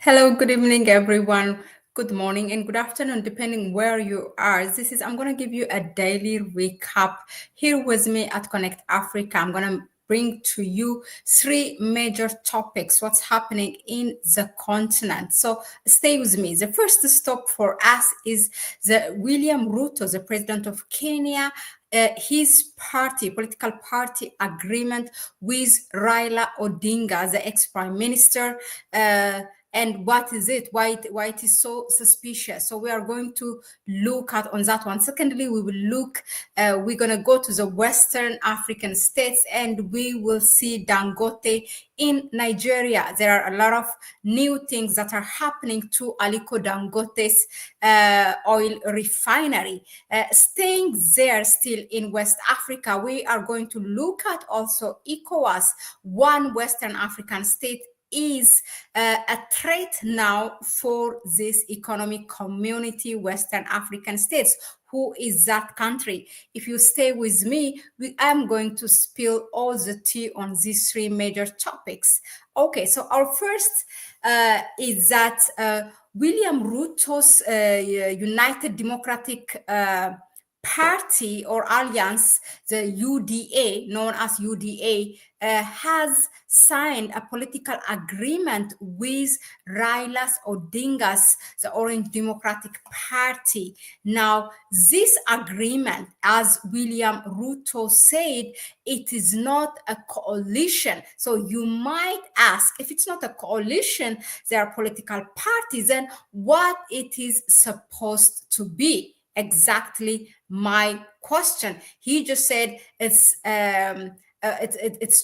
Hello, good evening, everyone. Good morning and good afternoon, depending where you are. I'm going to give you a daily recap here with me at Connect Africa. I'm going to bring to you three major topics, what's happening in the continent. So stay with me. The first stop for us is the William Ruto, the president of Kenya, his political party agreement with Raila Odinga, the ex-prime minister, and what is it, why it is so suspicious. So we are going to look at on that one. Secondly, we will look, we're going to go to the Western African states and we will see Dangote in Nigeria. There are a lot of new things that are happening to Aliko Dangote's oil refinery. Staying there still in West Africa, we are going to look at also Ecowas, one Western African state is a threat now for this economic community, Western African states. Who is that country? If you stay with me, I'm going to spill all the tea on these three major topics. Okay, so our first is that William Ruto's United Democratic Party or Alliance, the UDA, known as UDA, has signed a political agreement with Raila Odinga's, the Orange Democratic Party. Now, this agreement, as William Ruto said, it is not a coalition. So you might ask, if it's not a coalition, there are political parties, then what it is supposed to be? Exactly my question. He just said it's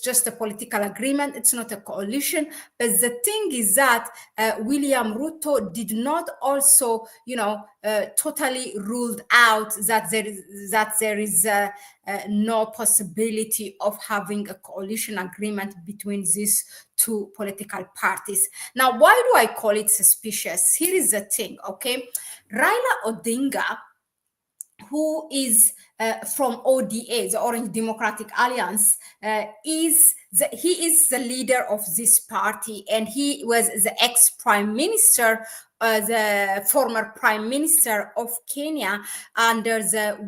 just a political agreement. It's not a coalition. But the thing is that William Ruto did not also, totally ruled out that there is no possibility of having a coalition agreement between these two political parties. Now, why do I call it suspicious? Here is the thing, okay? Raila Odinga, who is from ODA, the Orange Democratic Alliance, he is the leader of this party, and he was the ex-prime minister, the former prime minister of Kenya under the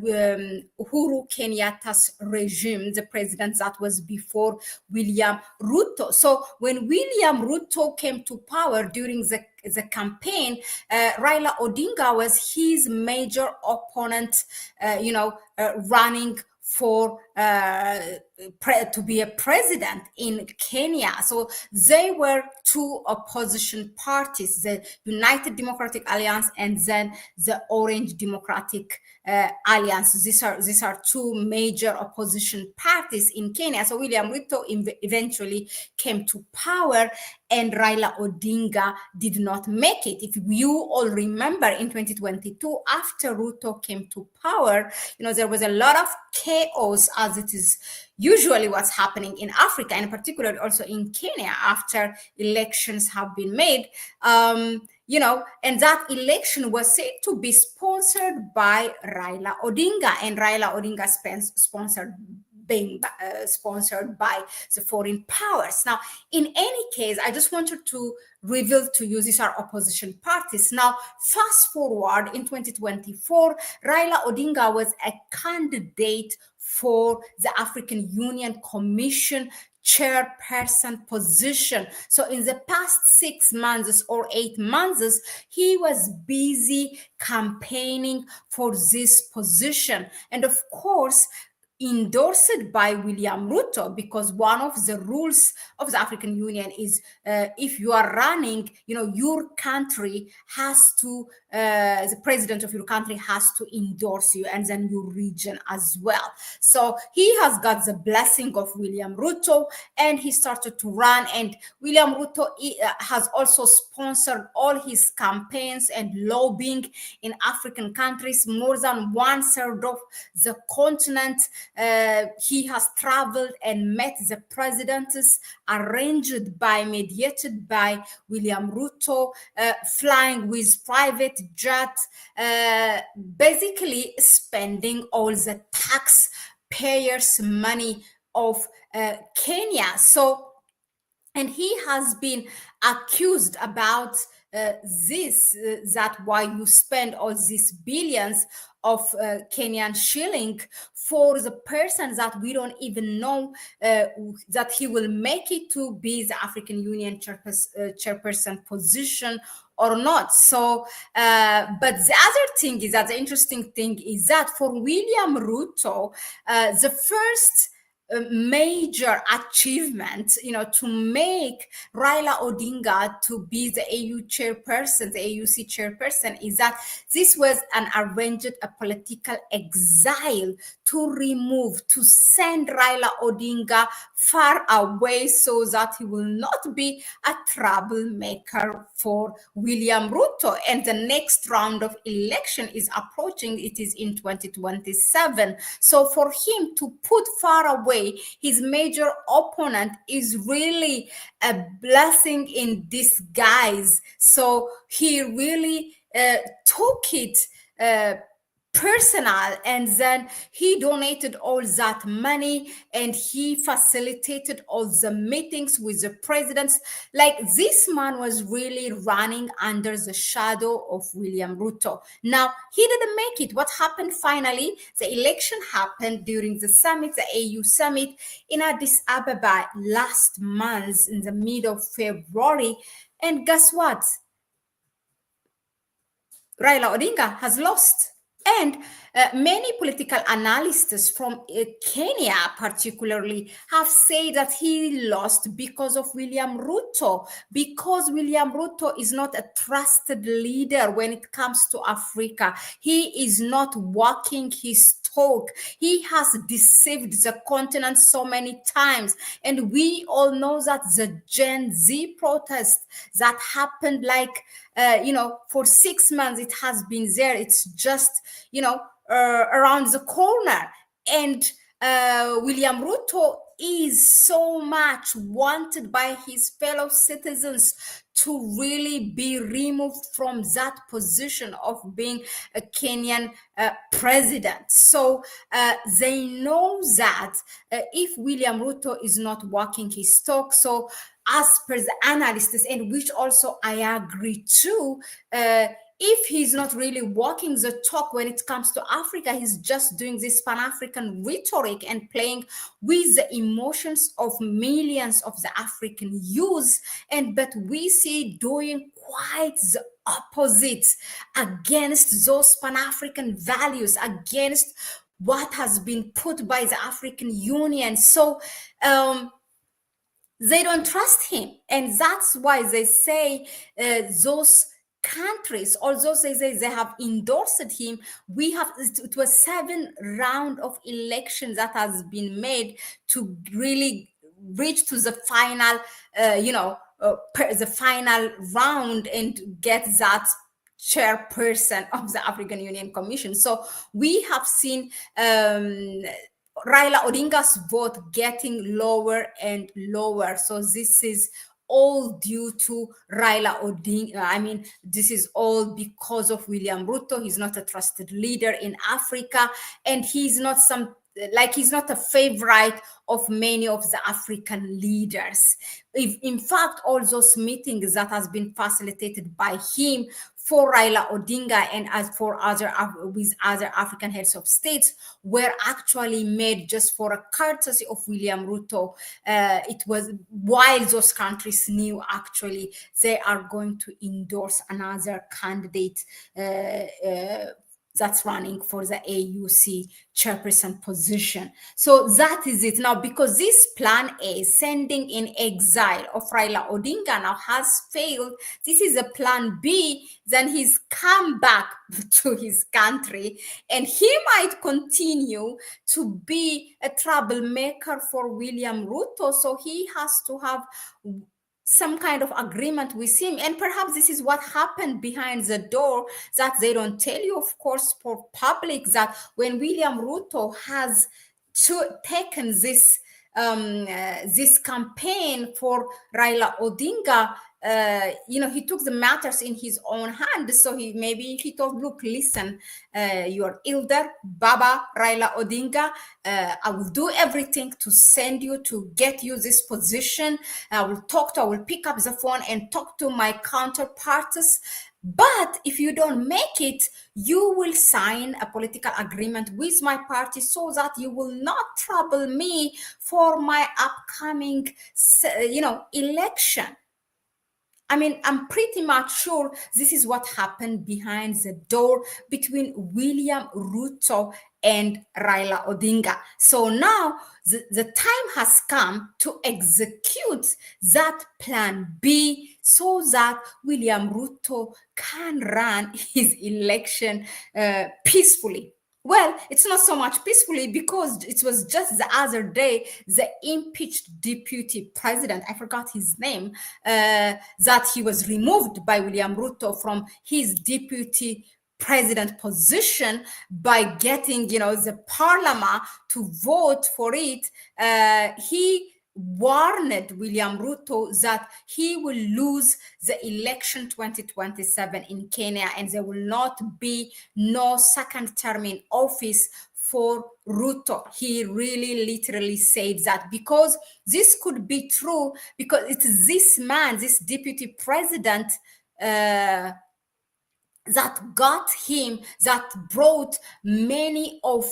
Uhuru Kenyatta's regime, the president that was before William Ruto. So when William Ruto came to power during the campaign, Raila Odinga was his major opponent, running for to be a president in Kenya. So they were two opposition parties, the United Democratic Alliance and then the Orange Democratic Alliance. These are two major opposition parties in Kenya. So William Ruto eventually came to power and Raila Odinga did not make it. If you all remember, in 2022, after Ruto came to power, there was a lot of chaos, as it is usually what's happening in Africa, and particularly also in Kenya after elections have been made. And that election was said to be sponsored by Raila Odinga, and Raila Odinga being sponsored by the foreign powers. Now, in any case, I just wanted to reveal to you these are opposition parties. Now, fast forward in 2024, Raila Odinga was a candidate for the African Union Commission chairperson position. So in the past 6 months or 8 months, he was busy campaigning for this position. And of course, endorsed by William Ruto, because one of the rules of the African Union is if you are running, your country has to, the president of your country has to endorse you, and then your region as well. So he has got the blessing of William Ruto, and he started to run. And William Ruto has also sponsored all his campaigns and lobbying in African countries, more than 1/3 of the continent. He has traveled and met the presidents, mediated by William Ruto, flying with private jet, basically spending all the taxpayers' money of Kenya. So, and he has been accused about that why you spend all these billions of Kenyan shilling for the person that we don't even know that he will make it to be the African Union chairperson position or not. So, but the other thing is that the interesting thing is that for William Ruto, the first major achievement, to make Raila Odinga to be the AU chairperson, the AUC chairperson, is that this was an arranged a political exile to send Raila Odinga far away so that he will not be a troublemaker for William Ruto. And the next round of election is approaching. It is in 2027. So for him to put far away his major opponent is really a blessing in disguise. So he really took it personal, and then he donated all that money and he facilitated all the meetings with the presidents. Like, this man was really running under the shadow of William Ruto. Now, he didn't make it. What happened finally? The election happened during the summit, the AU summit in Addis Ababa last month in the middle of February. And guess what? Raila Odinga has lost. And many political analysts from Kenya, particularly, have said that he lost because of William Ruto, because William Ruto is not a trusted leader when it comes to Africa. He is not walking his talk. He has deceived the continent so many times. And we all know that the Gen Z protest that happened for 6 months, it has been there. It's just, around the corner. And William Ruto is so much wanted by his fellow citizens to really be removed from that position of being a Kenyan president. So they know that if William Ruto is not walking his talk, so as per the analysts, and which also I agree to, if he's not really walking the talk when it comes to Africa, he's just doing this Pan-African rhetoric and playing with the emotions of millions of the African youth. But we see doing quite the opposite against those Pan-African values, against what has been put by the African Union. So they don't trust him. And that's why they say those countries, although they say they have endorsed him, it was 7 round of elections that has been made to really reach to the final, the final round and get that chairperson of the African Union Commission. So we have seen Raila Odinga's vote getting lower and lower. So this is all due to Raila Odinga. I mean, this is all because of William Ruto. He's not a trusted leader in Africa, and he's not a favorite of many of the African leaders. In fact, all those meetings that has been facilitated by him for Raila Odinga and as for other African heads of states were actually made just for a courtesy of William Ruto. It was while those countries knew actually they are going to endorse another candidate that's running for the AUC chairperson position. So that is it now, because this plan A, sending in exile of Raila Odinga, now has failed. This is a plan B. Then he's come back to his country, and he might continue to be a troublemaker for William Ruto. So he has to have some kind of agreement with him. And perhaps this is what happened behind the door that they don't tell you, of course, for public, that when William Ruto has taken this campaign for Raila Odinga, he took the matters in his own hand. So he told, look, listen, you're elder, Baba Raila Odinga. I will do everything to send you, to get you this position. I will pick up the phone and talk to my counterparts. But if you don't make it, you will sign a political agreement with my party so that you will not trouble me for my upcoming, election. I mean, I'm pretty much sure this is what happened behind the door between William Ruto and Raila Odinga. So now the time has come to execute that plan B so that William Ruto can run his election peacefully. Well, it's not so much peacefully because it was just the other day, the impeached deputy president, I forgot his name, that he was removed by William Ruto from his deputy president position by getting, the parliament to vote for it. He warned William Ruto that he will lose the election 2027 in Kenya and there will not be no second term in office for Ruto. He really literally said that because this could be true because it's this man, this deputy president, that got him, that brought many of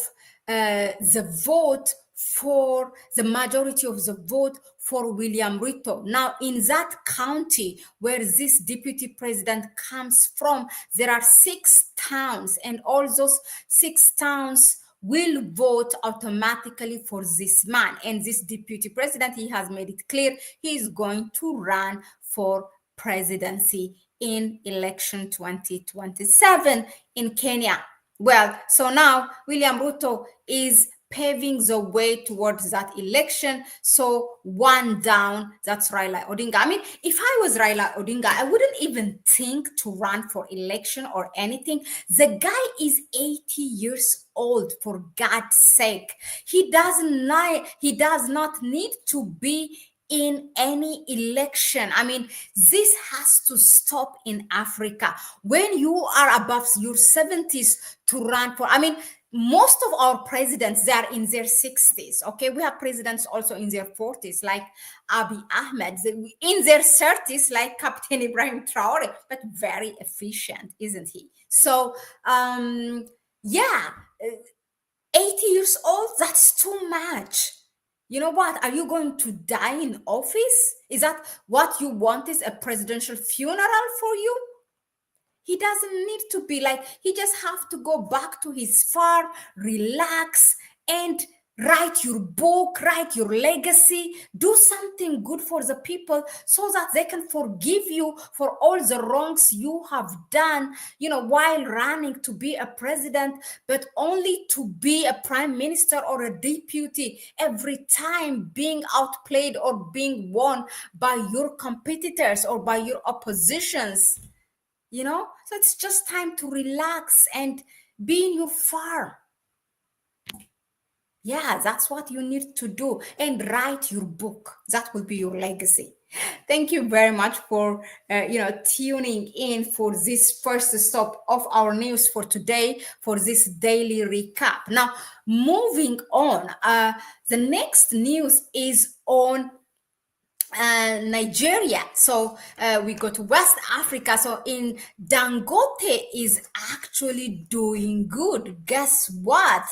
the vote for the majority of the vote for William Ruto. Now, in that county where this deputy president comes from, there are 6 towns, and all those 6 towns will vote automatically for this man. And this deputy president, he has made it clear he is going to run for presidency in election 2027 in Kenya. Well, so now William Ruto is paving the way towards that election. So one down, that's Raila Odinga. I mean, if I was Raila Odinga, I wouldn't even think to run for election or anything. The guy is 80 years old, for God's sake. He does not need to be in any election. I mean, this has to stop in Africa. When you are above your 70s to run for, I mean, most of our presidents, they are in their 60s. Okay, we have presidents also in their 40s, like Abiy Ahmed, in their 30s, like Captain Ibrahim Traore, but very efficient, isn't he? So, 80 years old, that's too much. You know what? Are you going to die in office? Is that what you want, is a presidential funeral for you? He doesn't need to be like, he just have to go back to his farm, relax, and write your book, write your legacy, do something good for the people so that they can forgive you for all the wrongs you have done, while running to be a president, but only to be a prime minister or a deputy every time, being outplayed or being won by your competitors or by your oppositions. So it's just time to relax and be in your farm. Yeah, that's what you need to do, and write your book. That will be your legacy. Thank you very much for tuning in for this first stop of our news for today, for this daily recap. Now, moving on, the next news is on Nigeria. So we go to West Africa. So in Dangote is actually doing good. Guess what?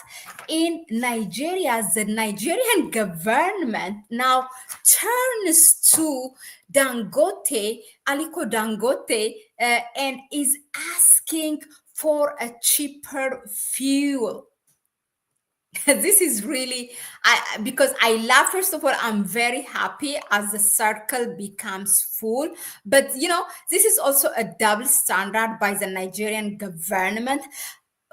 In Nigeria, the Nigerian government now turns to Dangote, Aliko Dangote, and is asking for a cheaper fuel. This is really, because I love, first of all, I'm very happy as the circle becomes full. But, this is also a double standard by the Nigerian government.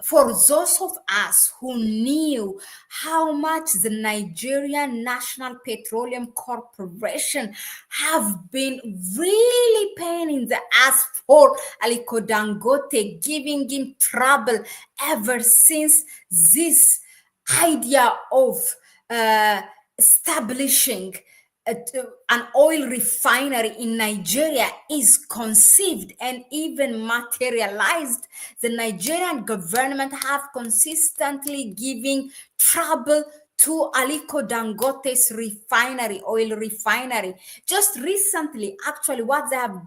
For those of us who knew how much the Nigerian National Petroleum Corporation have been really pain in the ass for Aliko Dangote, giving him trouble ever since this idea of establishing an oil refinery in Nigeria is conceived and even materialized, the Nigerian government have consistently giving trouble to Aliko Dangote's refinery, oil refinery. Just recently, actually, what they have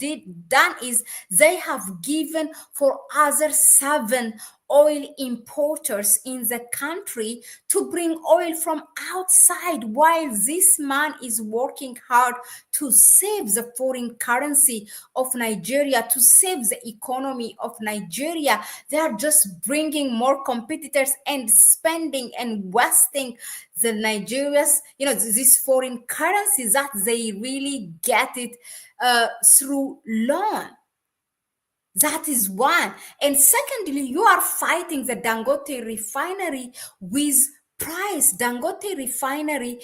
done is they have given for other 7 oil importers in the country to bring oil from outside, while this man is working hard to save the foreign currency of Nigeria, to save the economy of Nigeria. They are just bringing more competitors and spending and wasting the Nigeria's, this foreign currency that they really get it through loan. That is one. And secondly, you are fighting the Dangote Refinery with price. Dangote Refinery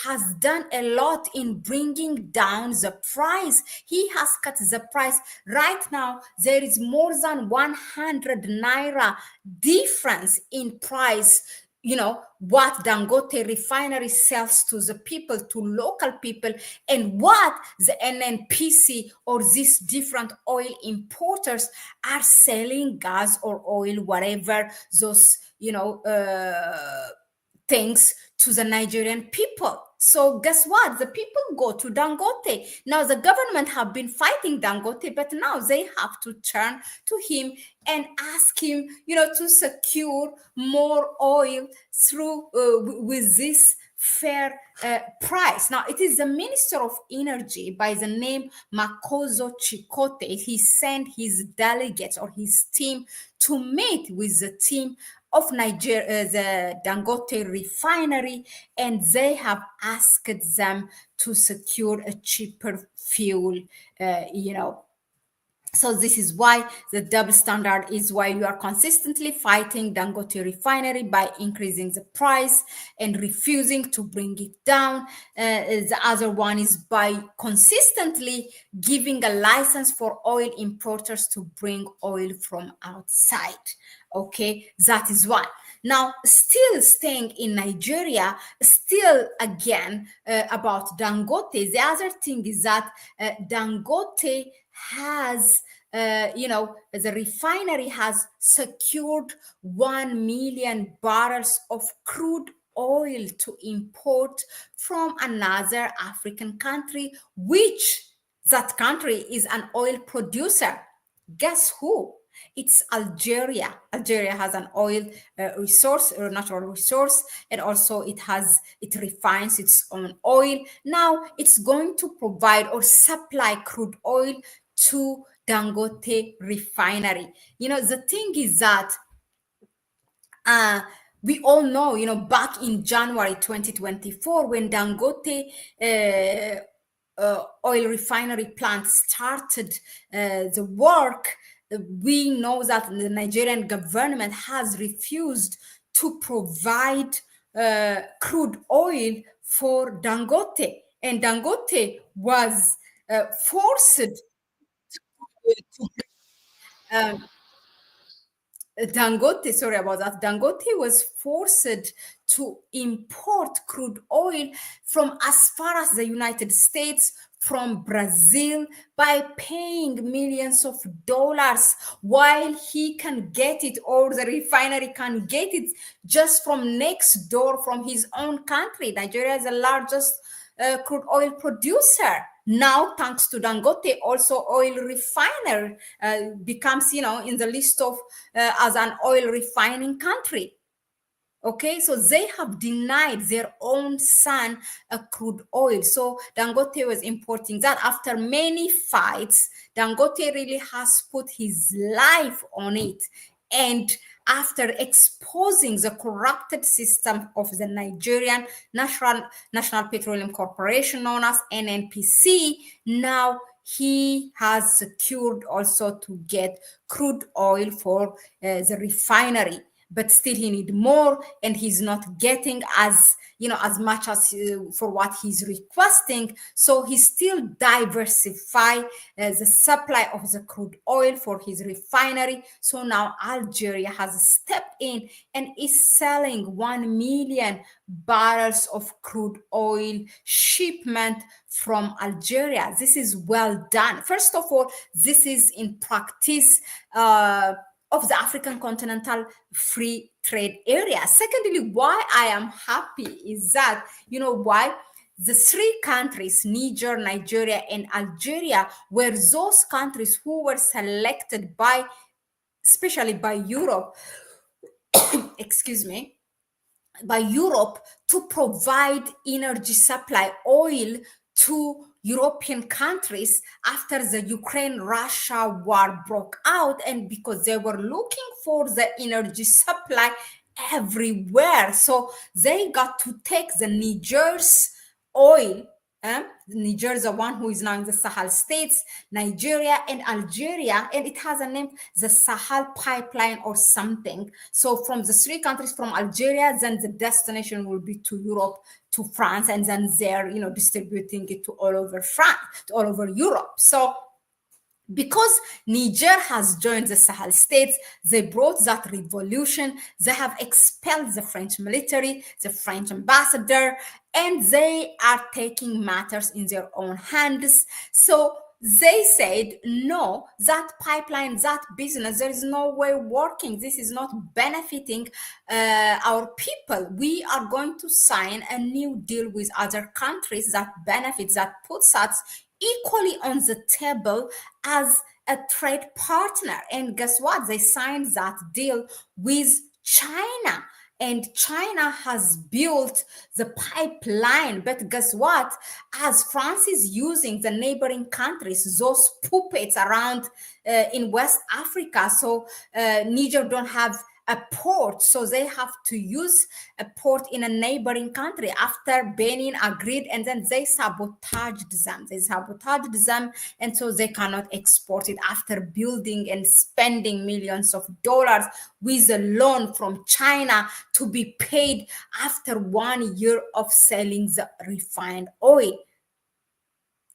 has done a lot in bringing down the price. He has cut the price. Right now, there is more than 100 naira difference in price, what Dangote Refinery sells to the people, to local people, and what the NNPC or these different oil importers are selling gas or oil, whatever those, things to the Nigerian people. So guess what? The people go to Dangote. Now the government have been fighting Dangote, but now they have to turn to him and ask him, to secure more oil through with this fair price. Now it is the Minister of Energy by the name Makozo Chikote. He sent his delegates or his team to meet with the team of Nigeria, the Dangote Refinery, and they have asked them to secure a cheaper fuel, So this is why the double standard is why you are consistently fighting Dangote Refinery by increasing the price and refusing to bring it down. The other one is by consistently giving a license for oil importers to bring oil from outside. Okay, that is one. Now, still staying in Nigeria, still again about Dangote, the other thing is that Dangote has, the refinery has secured 1 million barrels of crude oil to import from another African country, which that country is an oil producer. Guess who? It's Algeria. Algeria has an oil resource or natural resource, and also it refines its own oil. Now it's going to provide or supply crude oil to Dangote Refinery. The thing is that we all know, back in January 2024, when Dangote oil refinery plant started the work, we know that the Nigerian government has refused to provide crude oil for Dangote. And Dangote was forced to Dangote, sorry about that. Dangote was forced to import crude oil from as far as the United States, from Brazil, by paying millions of dollars, while he can get it, or the refinery can get it just from next door, from his own country. Nigeria is the largest crude oil producer. Now, thanks to Dangote, also oil refiner becomes, in the list of as an oil refining country. Okay, so they have denied their own son a crude oil. So Dangote was importing that. After many fights, Dangote really has put his life on it. And after exposing the corrupted system of the Nigerian National Petroleum Corporation, known as NNPC, now he has secured also to get crude oil for the refinery. but still he need more, and he's not getting as as much as for what he's requesting. So he still diversify the supply of the crude oil for his refinery. So now Algeria has stepped in and is selling 1 million barrels of crude oil shipment from Algeria. This is well done. First of all, this is in practice of the African continental free trade area. Secondly, why I am happy is that, why? The three countries, Niger, Nigeria, and Algeria, were those countries who were selected by, especially by Europe, excuse me, by Europe to provide energy supply oil to European countries after the Ukraine-Russia war broke out, and because they were looking for the energy supply everywhere. So they got to take the Niger's oil. Niger is the one who is now in the Sahel states, Nigeria and Algeria, and it has a name, the Sahel pipeline or something. So from the three countries, from Algeria, then the destination will be to Europe, to France, and then they're distributing it to all over France, to all over Europe. So because Niger has joined the Sahel states, they brought that revolution. They have expelled the French military, the French ambassador, and they are taking matters in their own hands. So they said, no, that pipeline, that business, there is no way working. This is not benefiting our people. We are going to sign a new deal with other countries that benefits, that puts us equally on the table as a trade partner. And guess what? They signed that deal with China. And China has built the pipeline. But guess what? As France is using the neighboring countries, those puppets around in West Africa, so Niger don't have a port, so they have to use a port in a neighboring country after Benin agreed, and then they sabotaged them. And so they cannot export it after building and spending millions of dollars with a loan from China to be paid after 1 year of selling the refined oil.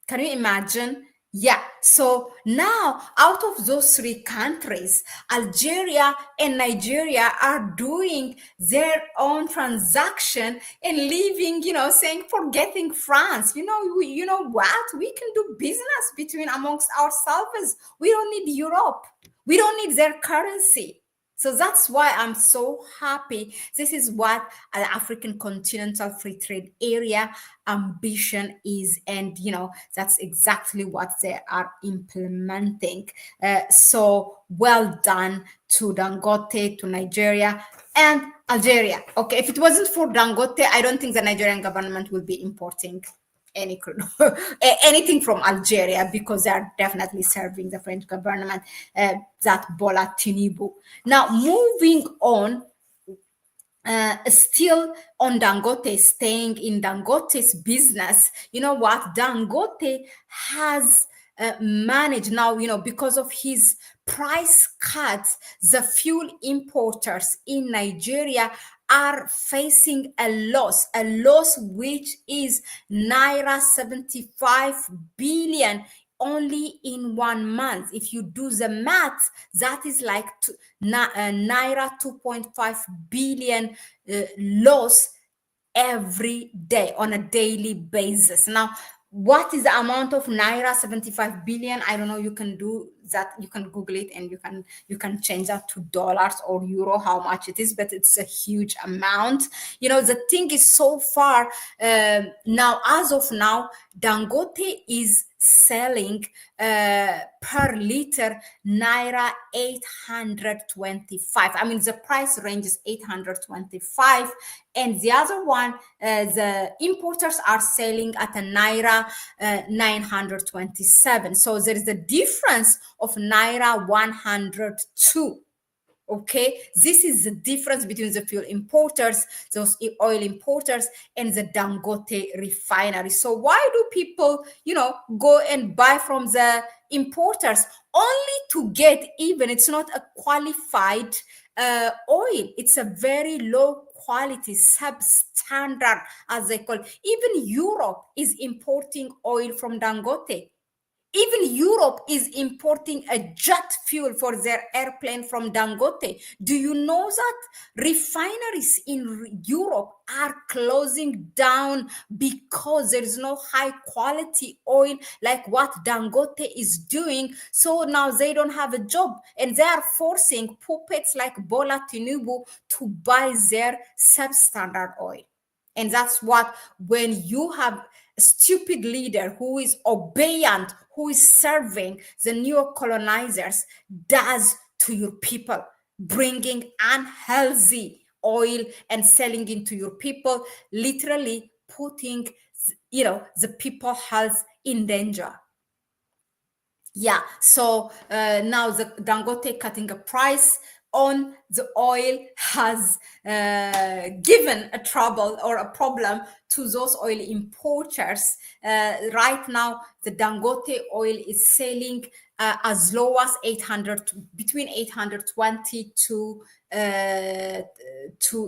Can you imagine? Yeah, so now out of those three countries, Algeria and Nigeria are doing their own transaction and leaving, saying, forgetting France. You know what? We can do business between amongst ourselves. We don't need Europe. We don't need their currency. So that's why I'm so happy. This is what an African continental free trade area ambition is. And, that's exactly what they are implementing. So well done to Dangote, to Nigeria and Algeria. Okay, if it wasn't for Dangote, I don't think the Nigerian government will be importing anything from Algeria, because they are definitely serving the French government, that Bola Tinubu. Now, moving on, still on Dangote, staying in Dangote's business, you know what? Dangote has managed now, because of his price cuts, the fuel importers in Nigeria are facing a loss which is Naira 75 billion only in 1 month. If you do the math, that is like Naira 2.5 billion loss every day on a daily basis. Now, what is the amount of Naira 75 billion? I don't know. You can do that. You can Google it, and you can change that to dollars or euro, how much it is, but it's a huge amount. The thing is, so far now, as of now, Dangote is selling per liter Naira 825. I mean, the price range is 825, and the other one, the importers are selling at a Naira 927. So there is a difference of Naira 102. Okay, this is the difference between the fuel importers, those oil importers, and the Dangote refinery. So why do people, go and buy from the importers? Only to get even. It's not a qualified oil. It's a very low quality, substandard, as they call it. Even Europe is importing oil from Dangote. Even Europe is importing a jet fuel for their airplane from Dangote. Do you know that refineries in Europe are closing down because there is no high quality oil like what Dangote is doing? So now they don't have a job and they are forcing puppets like Bola Tinubu to buy their substandard oil. And that's what, when you have a stupid leader who is obedient, who is serving the neo-colonizers, does to your people, bringing unhealthy oil and selling it to your people, literally putting, the people health in danger. Yeah, so now the Dangote cutting a price on the oil has given a trouble or a problem to those oil importers. Right now, the Dangote oil is selling as low as 800, between 820 to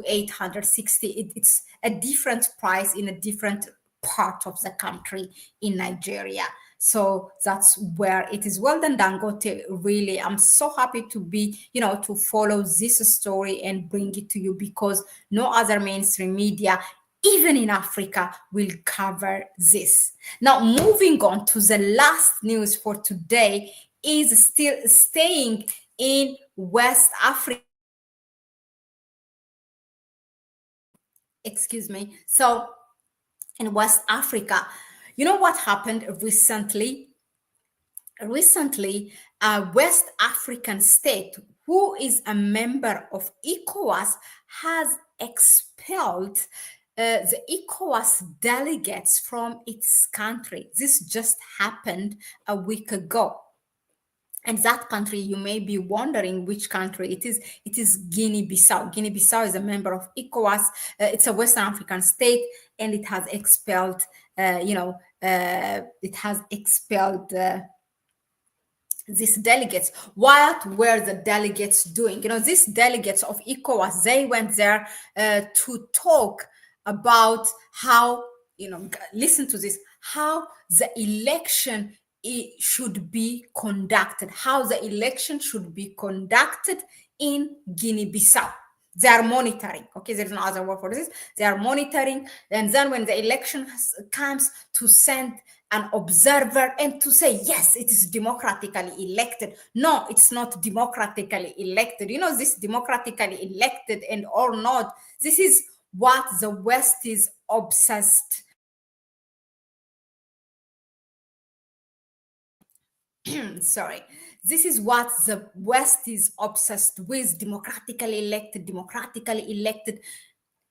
860. It's a different price in a different part of the country in Nigeria. So that's where it is. Well done, Dangote. Really, I'm so happy to be, to follow this story and bring it to you, because no other mainstream media, even in Africa, will cover this. Now, moving on to the last news for today, is still staying in West Africa. Excuse me. So, in West Africa, you know what happened recently? A West African state who is a member of Ecowas has expelled the Ecowas delegates from its country. This just happened a week ago. And that country, you may be wondering which country it is. It is Guinea-Bissau. Guinea-Bissau is a member of ECOWAS. It's a Western African state, and it has expelled, these delegates. What were the delegates doing? These delegates of ECOWAS, they went there to talk about how, listen to this, how the election should be conducted, in Guinea-Bissau. They are monitoring. Okay, there's no other word for this. They are monitoring, and then when the election comes, to send an observer and to say, yes, it is democratically elected. No, it's not democratically elected. This democratically elected and or not, this is what the West is obsessed. Sorry. This is what the West is obsessed with: democratically elected.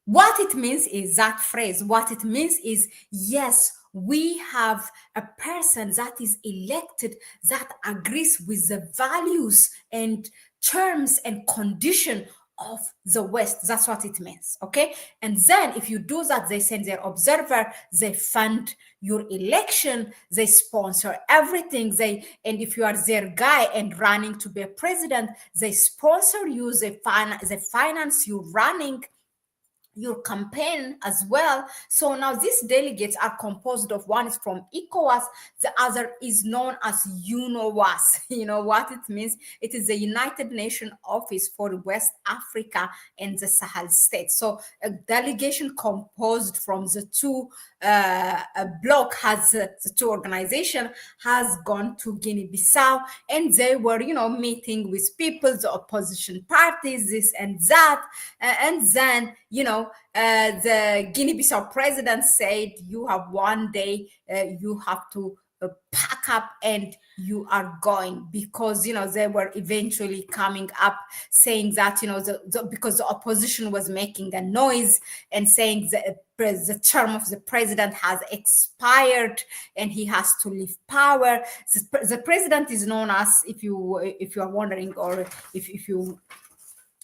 What it means is that phrase. What it means is, yes, we have a person that is elected that agrees with the values and terms and condition of the West. That's what it means. Okay. And then if you do that, they send their observer, they fund your election, they sponsor everything. And if you are their guy and running to be a president, they sponsor you, they finance you running your campaign as well. So now these delegates are composed of, one is from ECOWAS, the other is known as UNOWAS. You know what it means? It is the United Nations Office for West Africa and the Sahel states. So a delegation composed from the two the two organization has gone to Guinea-Bissau, and they were, meeting with people, the opposition parties, this and that, and then, the Guinea-Bissau president said, you have one day, you have to pack up and you are going, because they were eventually coming up saying that because the opposition was making a noise and saying the term of the president has expired and he has to leave power. The president is known as, if you are wondering, or if you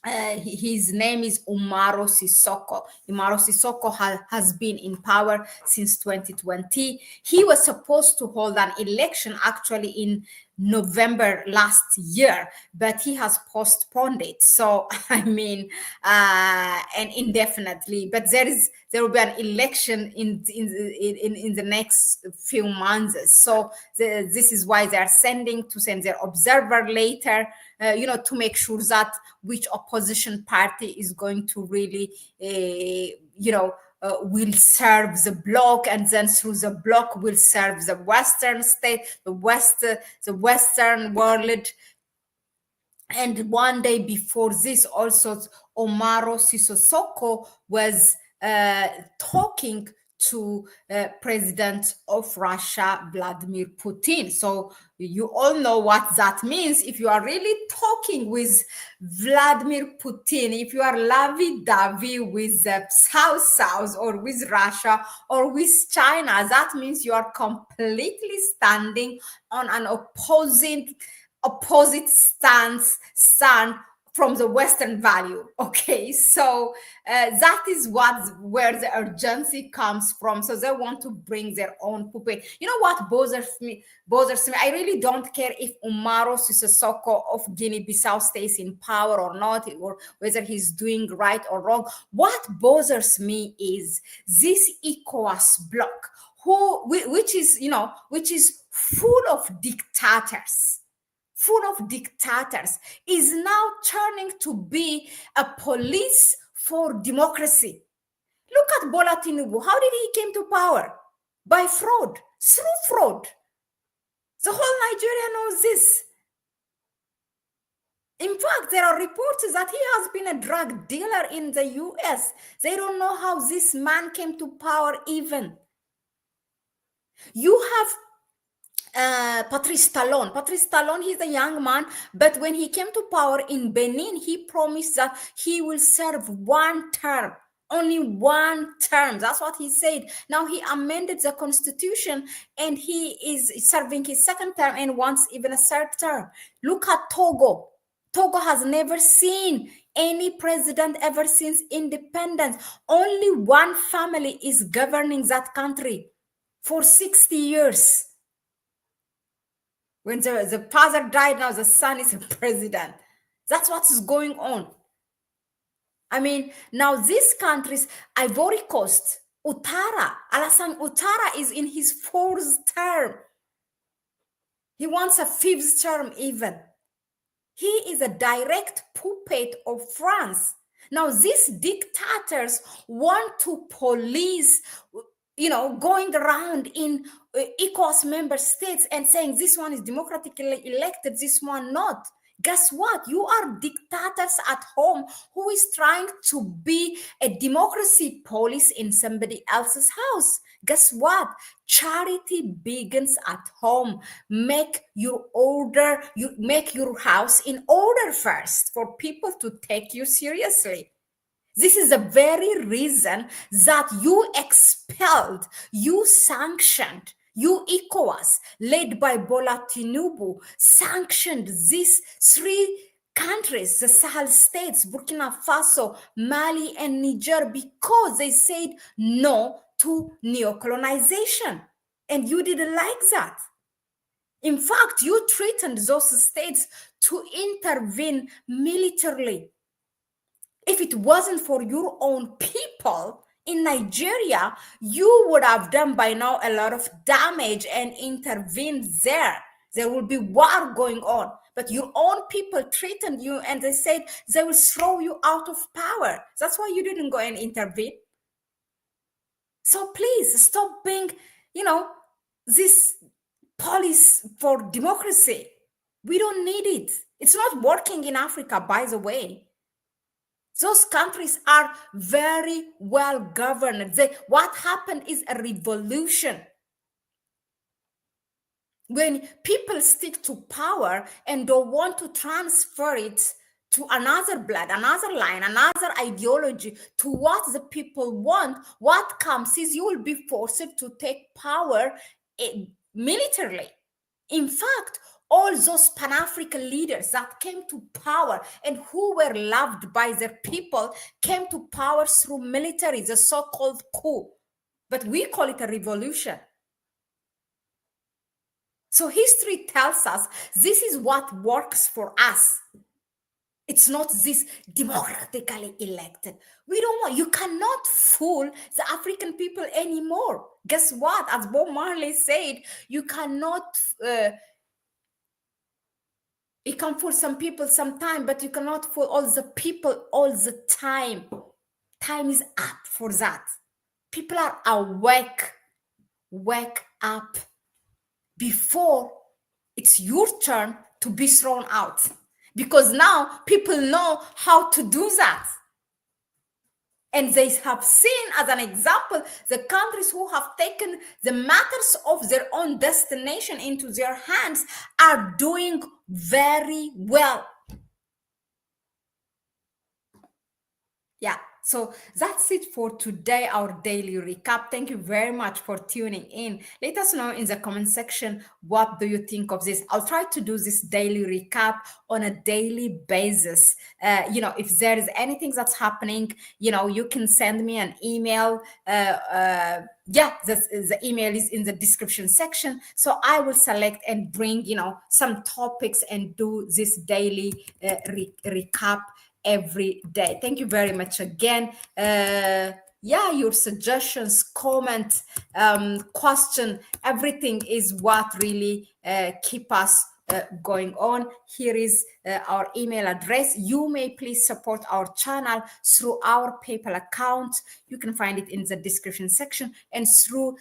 his name is Umaro Sissoko. Umaro Sissoko has been in power since 2020. He was supposed to hold an election actually in November last year, but he has postponed it. So I mean, and indefinitely. But there will be an election in the next few months. So this is why they are send their observer later, to make sure that which opposition party is going to really, will serve the bloc, and then through the bloc will serve the Western state, the Western world. And one day before this, also Omaro Sissoko was talking to President of Russia, Vladimir Putin. So you all know what that means. If you are really talking with Vladimir Putin, if you are lovey-dovey with South or with Russia or with China, that means you are completely standing on an opposite stand from the Western value. Okay, so that is where the urgency comes from. So they want to bring their own puppet. You know what bothers me? I really don't care if Umaro Sissoko of Guinea-Bissau stays in power or not, or whether he's doing right or wrong. What bothers me is this Ecowas bloc, which is full of dictators, is now turning to be a police for democracy. Look at Bola Tinubu. How did he came to power? By fraud, through fraud. The whole Nigeria knows this. In fact, there are reports that he has been a drug dealer in the US. They don't know how this man came to power even. You have Patrice Talon. He's a young man, but when he came to power in Benin, he promised that he will serve one term, only one term. That's what he said. Now he amended the constitution and he is serving his second term and wants even a third term. Look at Togo. Togo has never seen any president ever since independence. Only one family is governing that country for 60 years. When the father died, now the son is a president. That's what's going on. I mean, now these countries, Ivory Coast, Alassane Ouattara is in his fourth term. He wants a fifth term even. He is a direct puppet of France. Now, these dictators want to police, going around in Ecowas member states and saying this one is democratically elected, this one not. Guess what? You are dictators at home who is trying to be a democracy police in somebody else's house. Guess what? Charity begins at home. Make your house in order first for people to take you seriously. This is the very reason that you expelled, you sanctioned, you Ecowas, led by Bola Tinubu, sanctioned these three countries, the Sahel states, Burkina Faso, Mali, and Niger, because they said no to neocolonization. And you didn't like that. In fact, you threatened those states to intervene militarily. If it wasn't for your own people in Nigeria, you would have done by now a lot of damage and intervened there. There will be war going on. But your own people threatened you and they said they will throw you out of power. That's why you didn't go and intervene. So please stop being, this police for democracy. We don't need it. It's not working in Africa, by the way. Those countries are very well governed. What happened is a revolution. When people stick to power and don't want to transfer it to another blood, another line, another ideology, to what the people want, what comes is you will be forced to take power militarily. In fact, all those Pan-African leaders that came to power and who were loved by their people came to power through military, the so-called coup. But we call it a revolution. So history tells us this is what works for us. It's not this democratically elected. We don't want, you cannot fool the African people anymore. Guess what? As Bob Marley said, you cannot, you can fool some people sometime, but you cannot fool all the people all the time. Time is up for that. People are awake. Wake up before it's your turn to be thrown out. Because now people know how to do that. And they have seen, as an example, the countries who have taken the matters of their own destination into their hands are doing very well. Yeah, so that's it for today, our daily recap. Thank you very much for tuning in. Let us know in the comment section, what do you think of this? I'll try to do this daily recap on a daily basis. If there is anything that's happening, you can send me an email. The email is in the description section. So I will select and bring, some topics and do this daily recap every day. Thank you very much again. Your suggestions, comments, question, everything is what really keep us going on. Here is our email address. You may please support our channel through our PayPal account. You can find it in the description section, and through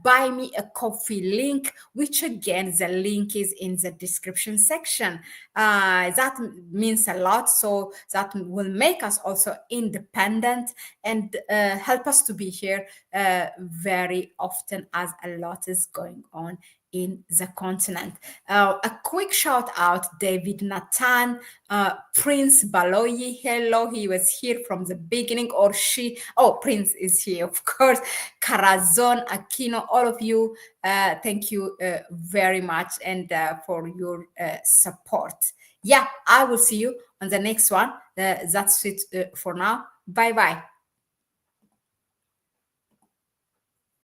buy me a coffee link, which again, the link is in the description section. That means a lot. So that will make us also independent and help us to be here very often, as a lot is going on in the continent. A quick shout out, David Nathan, Prince Baloyi. Hello, he was here from the beginning, or she. Oh, Prince is here, of course. Karazon, Aquino, all of you, thank you very much, and for your support. Yeah, I will see you on the next one. That's it for now. Bye bye.